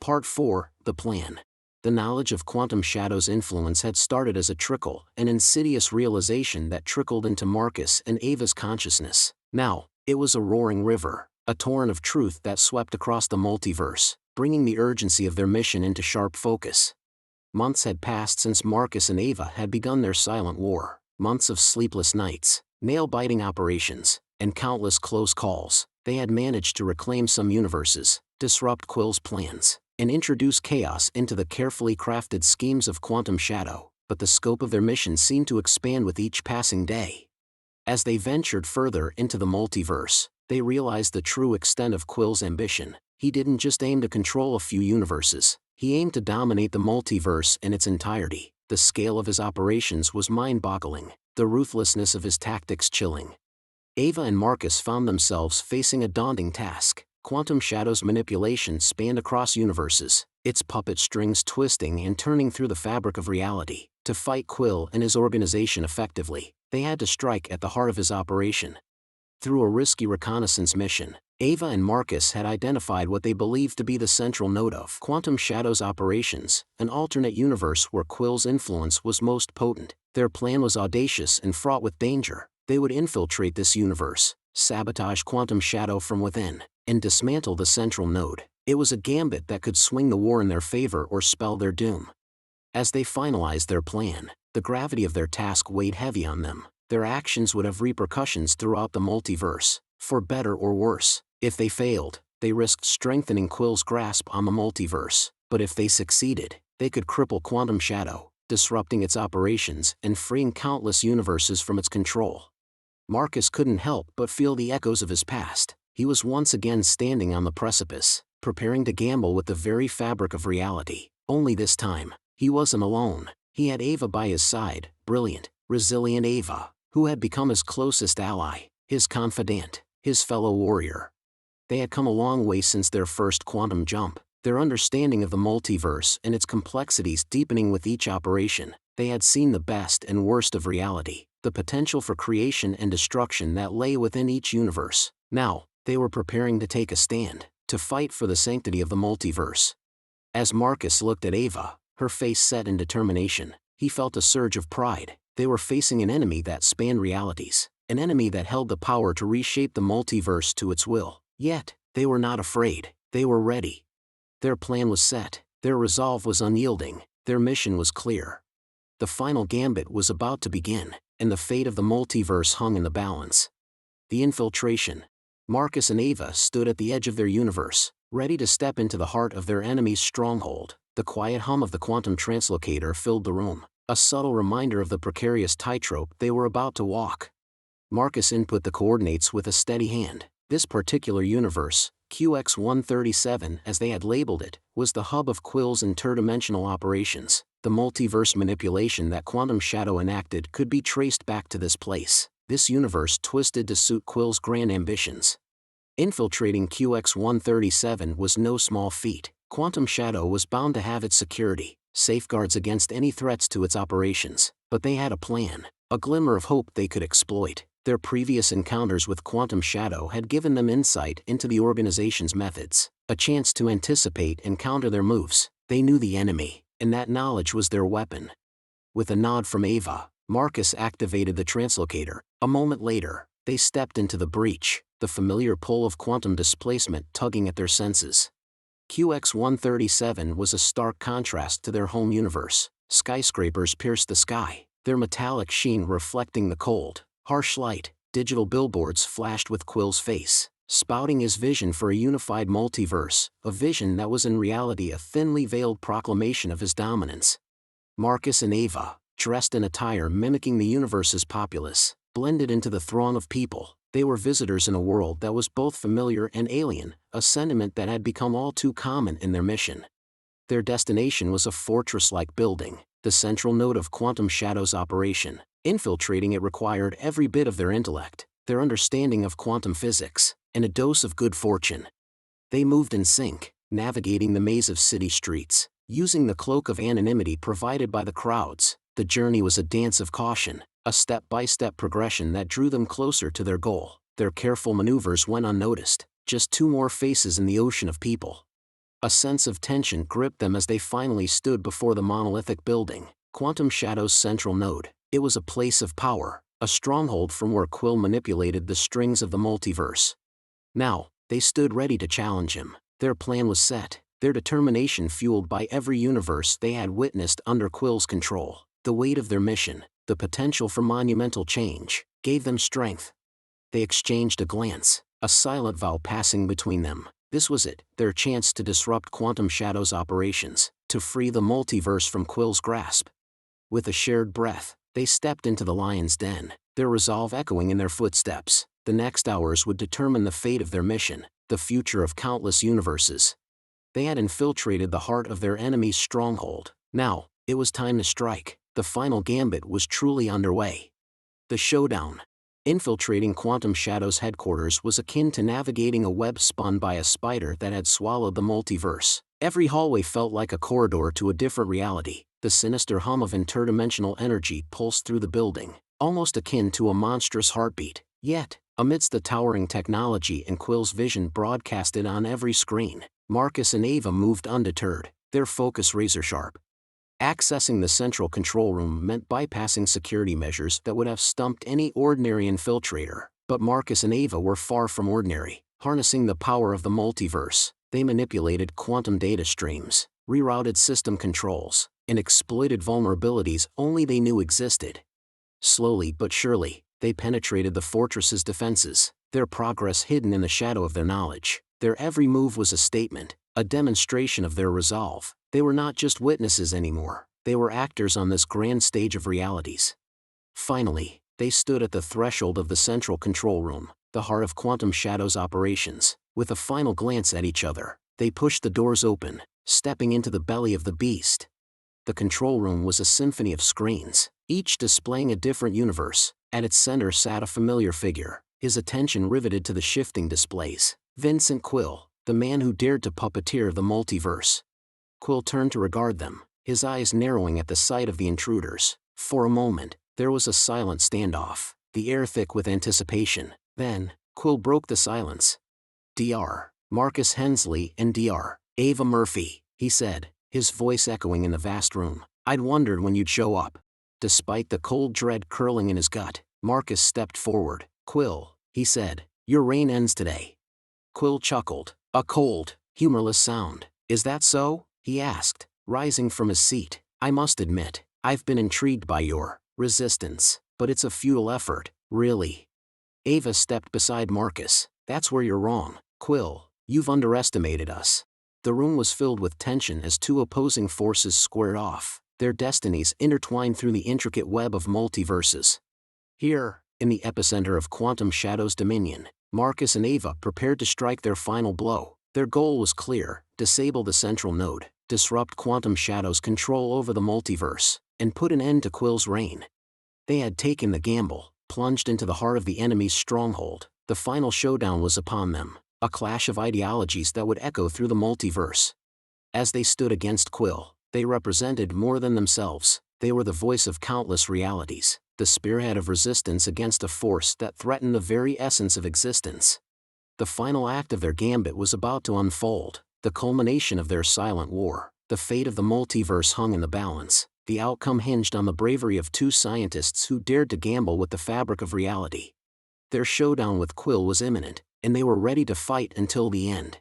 Part 4, The Plan. The knowledge of quantum shadow's influence had started as a trickle, an insidious realization that trickled into Marcus and Ava's consciousness. Now, it was a roaring river, a torrent of truth that swept across the multiverse, bringing the urgency of their mission into sharp focus. Months had passed since Marcus and Ava had begun their silent war, months of sleepless nights, nail-biting operations, and countless close calls. They had managed to reclaim some universes, disrupt Quill's plans, and introduce chaos into the carefully crafted schemes of quantum shadow, but the scope of their mission seemed to expand with each passing day. As they ventured further into the multiverse, they realized the true extent of Quill's ambition. He didn't just aim to control a few universes, he aimed to dominate the multiverse in its entirety. The scale of his operations was mind-boggling, the ruthlessness of his tactics chilling. Ava and Marcus found themselves facing a daunting task. Quantum shadow's manipulation spanned across universes, its puppet strings twisting and turning through the fabric of reality. To fight Quill and his organization effectively, they had to strike at the heart of his operation. Through a risky reconnaissance mission, Ava and Marcus had identified what they believed to be the central node of quantum shadow's operations, an alternate universe where Quill's influence was most potent. Their plan was audacious and fraught with danger. They would infiltrate this universe, sabotage quantum shadow from within, and dismantle the central node. It was a gambit that could swing the war in their favor or spell their doom. As they finalized their plan, the gravity of their task weighed heavy on them. Their actions would have repercussions throughout the multiverse, for better or worse. If they failed, they risked strengthening Quill's grasp on the multiverse, but if they succeeded, they could cripple quantum shadow, disrupting its operations and freeing countless universes from its control. Marcus couldn't help but feel the echoes of his past. He was once again standing on the precipice, preparing to gamble with the very fabric of reality. Only this time, he wasn't alone. He had Ava by his side, brilliant, resilient Ava, who had become his closest ally, his confidant, his fellow warrior. They had come a long way since their first quantum jump, their understanding of the multiverse and its complexities deepening with each operation. They had seen the best and worst of reality, the potential for creation and destruction that lay within each universe. Now, they were preparing to take a stand, to fight for the sanctity of the multiverse. As Marcus looked at Ava, her face set in determination, he felt a surge of pride. They were facing an enemy that spanned realities, an enemy that held the power to reshape the multiverse to its will. Yet, they were not afraid, they were ready. Their plan was set, their resolve was unyielding, their mission was clear. The final gambit was about to begin, and the fate of the multiverse hung in the balance. The infiltration. Marcus and Ava stood at the edge of their universe, ready to step into the heart of their enemy's stronghold. The quiet hum of the quantum translocator filled the room, a subtle reminder of the precarious tightrope they were about to walk. Marcus input the coordinates with a steady hand. This particular universe, QX137 as they had labeled it, was the hub of Quill's interdimensional operations. The multiverse manipulation that quantum shadow enacted could be traced back to this place, this universe twisted to suit Quill's grand ambitions. Infiltrating QX137 was no small feat. Quantum shadow was bound to have its security, safeguards against any threats to its operations, but they had a plan, a glimmer of hope they could exploit. Their previous encounters with quantum shadow had given them insight into the organization's methods, a chance to anticipate and counter their moves. They knew the enemy, and that knowledge was their weapon. With a nod from Ava, Marcus activated the translocator. A moment later, they stepped into the breach, the familiar pull of quantum displacement tugging at their senses. QX137 was a stark contrast to their home universe. Skyscrapers pierced the sky, their metallic sheen reflecting the cold, harsh light. Digital billboards flashed with Quill's face, spouting his vision for a unified multiverse, a vision that was in reality a thinly veiled proclamation of his dominance. Marcus and Ava, dressed in attire mimicking the universe's populace, blended into the throng of people. They were visitors in a world that was both familiar and alien, a sentiment that had become all too common in their mission. Their destination was a fortress-like building, the central node of quantum shadow's operation. Infiltrating it required every bit of their intellect, their understanding of quantum physics, and a dose of good fortune. They moved in sync, navigating the maze of city streets, using the cloak of anonymity provided by the crowds. The journey was a dance of caution, a step-by-step progression that drew them closer to their goal. Their careful maneuvers went unnoticed, just two more faces in the ocean of people. A sense of tension gripped them as they finally stood before the monolithic building, Quantum Shadow's central node. It was a place of power, a stronghold from where Quill manipulated the strings of the multiverse. Now, they stood ready to challenge him. Their plan was set, their determination fueled by every universe they had witnessed under Quill's control. The weight of their mission, the potential for monumental change, gave them strength. They exchanged a glance, a silent vow passing between them. This was it, their chance to disrupt Quantum Shadow's operations, to free the multiverse from Quill's grasp. With a shared breath, they stepped into the lion's den, their resolve echoing in their footsteps. The next hours would determine the fate of their mission, the future of countless universes. They had infiltrated the heart of their enemy's stronghold. Now, it was time to strike. The final gambit was truly underway. The showdown. Infiltrating Quantum Shadow's headquarters was akin to navigating a web spun by a spider that had swallowed the multiverse. Every hallway felt like a corridor to a different reality. The sinister hum of interdimensional energy pulsed through the building, almost akin to a monstrous heartbeat. Yet, amidst the towering technology and Quill's vision broadcasted on every screen, Marcus and Ava moved undeterred, their focus razor-sharp. Accessing the central control room meant bypassing security measures that would have stumped any ordinary infiltrator, but Marcus and Ava were far from ordinary. Harnessing the power of the multiverse, they manipulated quantum data streams, rerouted system controls, and exploited vulnerabilities only they knew existed. Slowly but surely, they penetrated the fortress's defenses, their progress hidden in the shadow of their knowledge. Their every move was a statement, a demonstration of their resolve. They were not just witnesses anymore, they were actors on this grand stage of realities. Finally, they stood at the threshold of the central control room, the heart of Quantum Shadow's operations. With a final glance at each other, they pushed the doors open, stepping into the belly of the beast. The control room was a symphony of screens, each displaying a different universe. At its center sat a familiar figure, his attention riveted to the shifting displays. Vincent Quill, the man who dared to puppeteer the multiverse. Quill turned to regard them, his eyes narrowing at the sight of the intruders. For a moment, there was a silent standoff, the air thick with anticipation. Then, Quill broke the silence. "Dr. Marcus Hensley and Dr. Ava Murphy," he said, his voice echoing in the vast room. "I'd wondered when you'd show up." Despite the cold dread curling in his gut, Marcus stepped forward. "Quill," he said, "your reign ends today." Quill chuckled, a cold, humorless sound. "Is that so?" he asked, rising from his seat. "I must admit, I've been intrigued by your resistance, but it's a futile effort, really." Ava stepped beside Marcus. "That's where you're wrong, Quill. You've underestimated us." The room was filled with tension as two opposing forces squared off, their destinies intertwined through the intricate web of multiverses. Here, in the epicenter of Quantum Shadow's dominion, Marcus and Ava prepared to strike their final blow. Their goal was clear: disable the central node, disrupt Quantum Shadow's control over the multiverse, and put an end to Quill's reign. They had taken the gamble, plunged into the heart of the enemy's stronghold. The final showdown was upon them, a clash of ideologies that would echo through the multiverse. As they stood against Quill, they represented more than themselves. They were the voice of countless realities, the spearhead of resistance against a force that threatened the very essence of existence. The final act of their gambit was about to unfold, the culmination of their silent war. The fate of the multiverse hung in the balance. The outcome hinged on the bravery of two scientists who dared to gamble with the fabric of reality. Their showdown with Quill was imminent, and they were ready to fight until the end.